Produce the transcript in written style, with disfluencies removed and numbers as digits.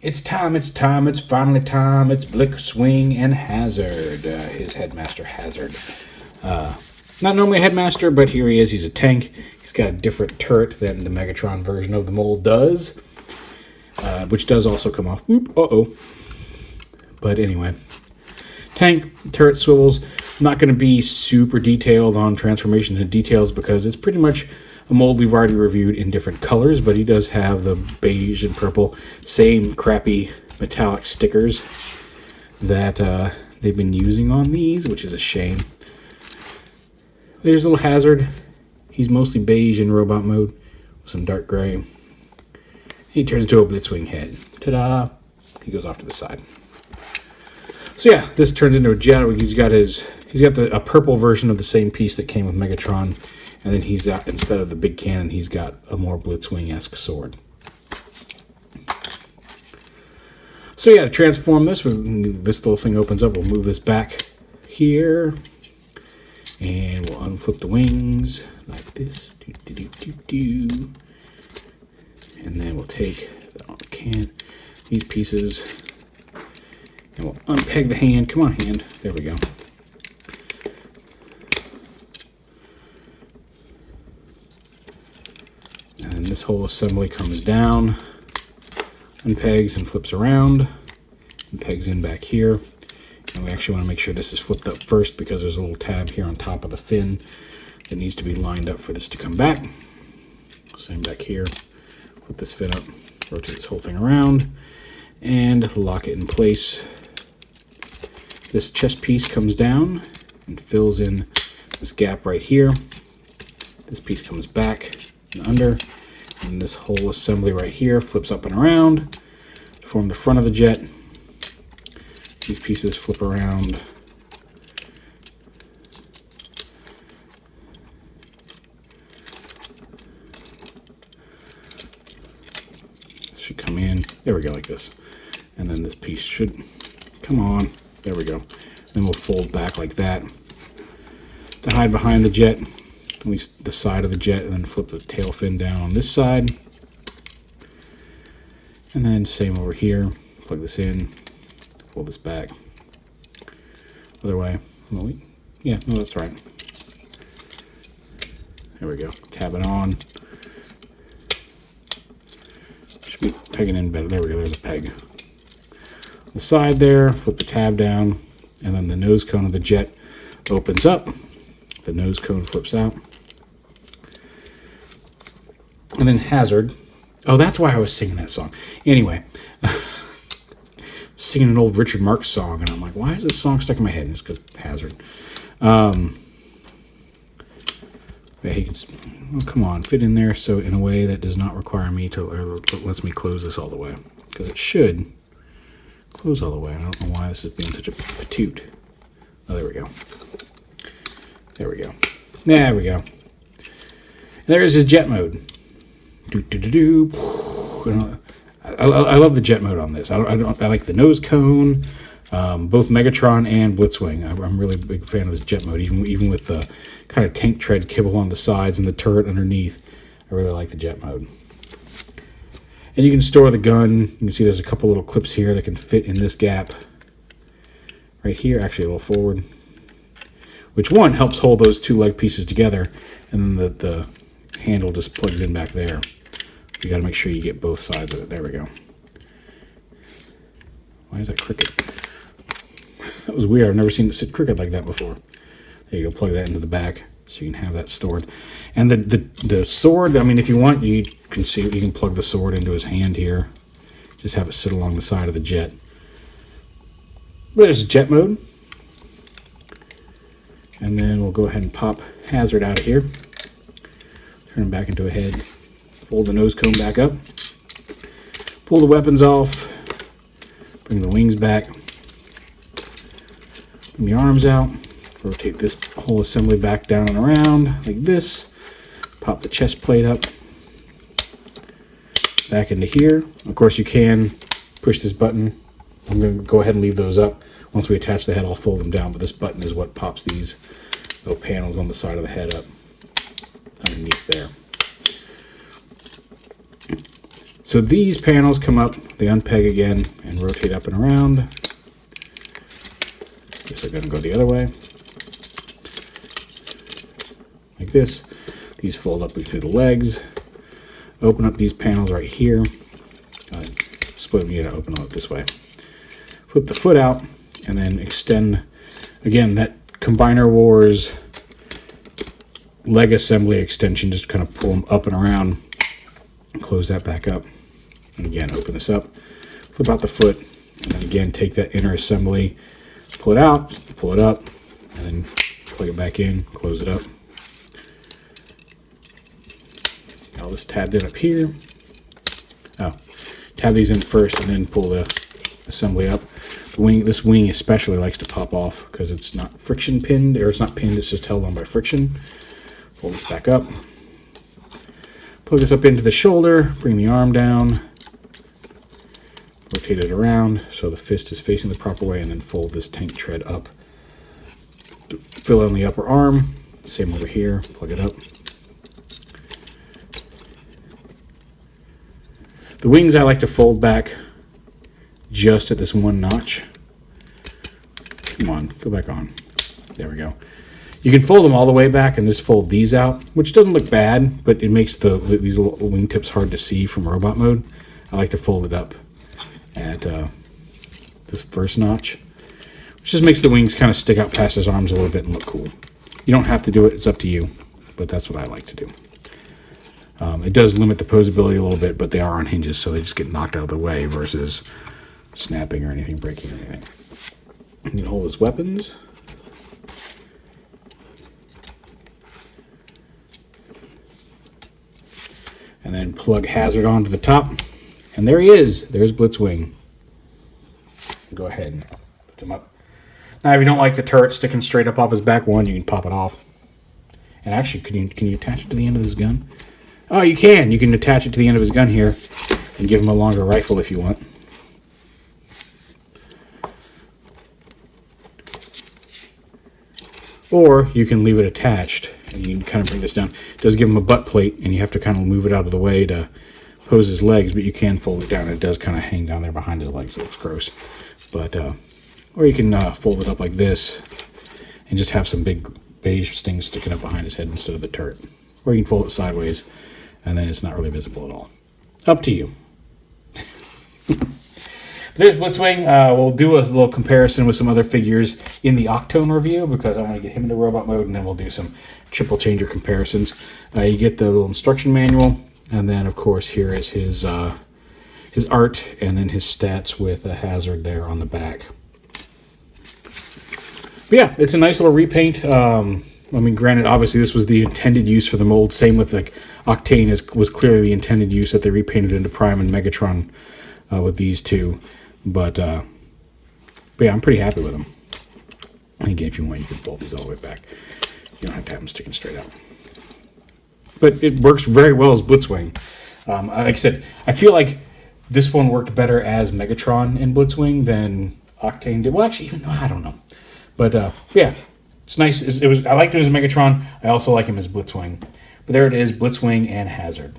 It's finally time. It's BLITZWING and Hazard, his Headmaster Hazard. Not normally a Headmaster, but here he is. He's a tank. He's got a different turret than the Megatron version of the mold does, which does also come off. Oop, But anyway, tank, turret swivels. Not going to be super detailed on transformations and details because it's pretty much a mold we've already reviewed in different colors, but he does have the beige and purple, same crappy metallic stickers that they've been using on these, which is a shame. There's a little Hazard. He's mostly beige in robot mode with some dark gray. He turns into a BLITZWING head. Ta-da! He goes off to the side. So yeah, this turns into a jet. He's got a purple version of the same piece that came with Megatron. And then he's got, instead of the big cannon, he's got a more BLITZWING-esque sword. So yeah, to transform this, this little thing opens up. We'll move this back here. And we'll unflip the wings like this. And then we'll take these pieces. And we'll unpeg the hand. Come on, hand. There we go. And this whole assembly comes down, unpegs and flips around, and pegs in back here. And we actually want to make sure this is flipped up first because there's a little tab here on top of the fin that needs to be lined up for this to come back. Same back here. Flip this fin up, rotate this whole thing around, and lock it in place. This chest piece comes down and fills in this gap right here. This piece comes back and under. And this whole assembly right here flips up and around to form the front of the jet. These pieces flip around. Should come in. There we go, like this. And then this piece should come on. There we go. Then we'll fold back like that to hide behind the jet. At least the side of the jet, and then flip the tail fin down on this side. And then same over here. Plug this in, pull this back. Other way. Yeah, no, that's right. There we go. Tab it on. Should be pegging in better. There we go. There's a peg. The side there, flip the tab down, and then the nose cone of the jet opens up. The nose cone flips out. And then Hazard. Oh, that's why I was singing that song. Anyway, singing an old Richard Marx song, and I'm like, why is this song stuck in my head? And it's because Hazard. He can, come on, fit in there so in a way that does not require me to, or lets me close this all the way. Because it should close all the way. I don't know why this is being such a petite. Oh, there we go. There we go. There we go. There's his jet mode. I love the jet mode on this. I like the nose cone, both Megatron and BLITZWING. I'm really a big fan of this jet mode, even with the kind of tank tread kibble on the sides and the turret underneath. I really like the jet mode. And you can store the gun. You can see there's a couple little clips here that can fit in this gap right here, actually a little forward, which one helps hold those two leg pieces together, and then the handle just plugs in back there. You got to make sure you get both sides of it. There we go. Why is that crooked? That was weird. I've never seen it sit crooked like that before. There you go. Plug that into the back so you can have that stored. And the sword, I mean, if you want, you can see you can plug the sword into his hand here. Just have it sit along the side of the jet. There's jet mode. And then we'll go ahead and pop Hazard out of here. Turn him back into a head. Fold the nose cone back up. Pull the weapons off. Bring the wings back. Bring the arms out. Rotate this whole assembly back down and around like this. Pop the chest plate up. Back into here. Of course, you can push this button. I'm going to go ahead and leave those up. Once we attach the head, I'll fold them down, but this button is what pops these little panels on the side of the head up underneath there. So these panels come up, they unpeg again and rotate up and around. Guess they're going to go the other way. Like this. These fold up between the legs. Open up these panels right here. Split them, you gotta open them up this way. Flip the foot out and then extend. Again, that Combiner Wars leg assembly extension, just kind of pull them up and around. Close that back up. And again, open this up. Flip out the foot. And then again, take that inner assembly, pull it out, pull it up, and then plug it back in, close it up. I'll just tab that up here. Oh, tab these in first and then pull the assembly up. The wing, this wing especially likes to pop off because it's not friction pinned, or it's not pinned, it's just held on by friction. Pull this back up. Plug this up into the shoulder, bring the arm down, rotate it around so the fist is facing the proper way, and then fold this tank tread up. Fill in the upper arm, same over here, plug it up. The wings I like to fold back just at this one notch. Come on, go back on. There we go. You can fold them all the way back and just fold these out, which doesn't look bad, but it makes these little wingtips hard to see from robot mode. I like to fold it up at this first notch, which just makes the wings kind of stick out past his arms a little bit and look cool. You don't have to do it, it's up to you, but that's what I like to do. It does limit the posability a little bit, but they are on hinges, so they just get knocked out of the way versus snapping or anything, breaking or anything. You can hold his weapons. And then plug Hazard onto the top. And there he is. There's Blitzwing. Go ahead and put him up. Now, if you don't like the turret sticking straight up off his back one, you can pop it off. And actually, can you attach it to the end of his gun? Oh, you can. You can attach it to the end of his gun here and give him a longer rifle if you want. Or you can leave it attached and you can kind of bring this down. It does give him a butt plate and you have to kind of move it out of the way to pose his legs, but you can fold it down. It does kind of hang down there behind his legs. It looks gross. But, or you can fold it up like this and just have some big beige things sticking up behind his head instead of the turret. Or you can fold it sideways and then it's not really visible at all. Up to you. There's Blitzwing. We'll do a little comparison with some other figures in the Octone review because I want to get him into robot mode, and then we'll do some triple changer comparisons. You get the little instruction manual, and then of course here is his art, and then his stats with a hazard there on the back. But yeah, it's a nice little repaint. I mean, granted, obviously this was the intended use for the mold. Same with like Octane was clearly the intended use that they repainted into Prime and Megatron with these two. But yeah, I'm pretty happy with them. And again, if you want, you can fold these all the way back. You don't have to have them sticking straight out. But it works very well as Blitzwing. Like I said, I feel like this one worked better as Megatron in Blitzwing than Octane did. Well, actually, even I don't know. But yeah, it's nice. I liked him as Megatron. I also like him as Blitzwing. But there it is, Blitzwing and Hazard.